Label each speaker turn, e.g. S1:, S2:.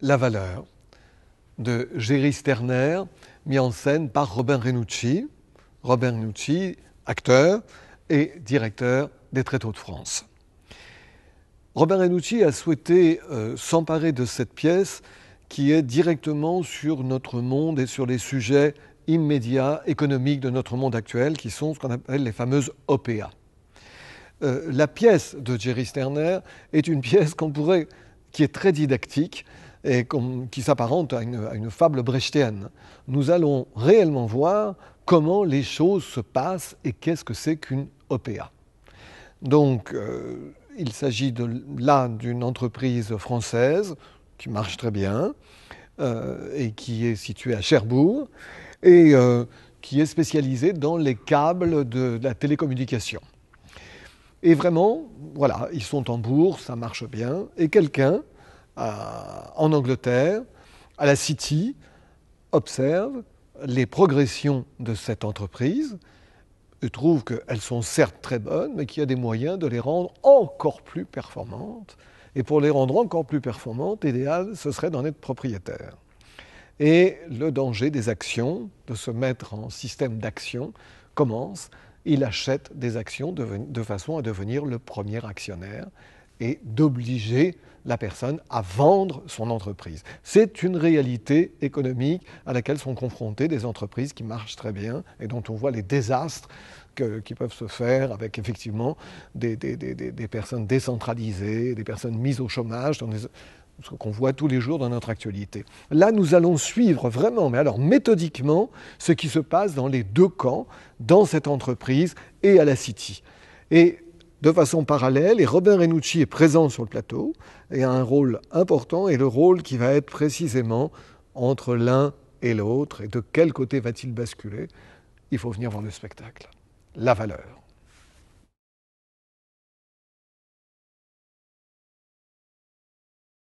S1: La valeur de Jerry Sterner, mis en scène par Robin Renucci. Robin Renucci, acteur et directeur des Tréteaux de France. Robin Renucci a souhaité s'emparer de cette pièce qui est directement sur notre monde et sur les sujets immédiats économiques de notre monde actuel, qui sont ce qu'on appelle les fameuses OPA. La pièce de Jerry Sterner est une pièce qui est très didactique et qui s'apparente à une fable brechtienne. Nous allons réellement voir comment les choses se passent et qu'est-ce que c'est qu'une OPA. Donc, il s'agit là d'une entreprise française qui marche très bien et qui est située à Cherbourg et qui est spécialisée dans les câbles de la télécommunication. Et vraiment, voilà, ils sont en bourse, ça marche bien. Et quelqu'un, en Angleterre, à la City, observe les progressions de cette entreprise et trouve qu'elles sont certes très bonnes, mais qu'il y a des moyens de les rendre encore plus performantes. Et pour les rendre encore plus performantes, l'idéal, ce serait d'en être propriétaire. Et le danger des actions, de se mettre en système d'action, commence. Il achète des actions de façon à devenir le premier actionnaire et d'obliger la personne à vendre son entreprise. C'est une réalité économique à laquelle sont confrontées des entreprises qui marchent très bien et dont on voit les désastres qui peuvent se faire avec effectivement des personnes décentralisées, des personnes mises au chômage, ce qu'on voit tous les jours dans notre actualité. Là, nous allons suivre vraiment, mais alors méthodiquement, ce qui se passe dans les deux camps, dans cette entreprise et à la City. Et de façon parallèle, et Robin Renucci est présent sur le plateau et a un rôle important, et le rôle qui va être précisément entre l'un et l'autre, et de quel côté va-t-il basculer? Il faut venir voir le spectacle. La valeur.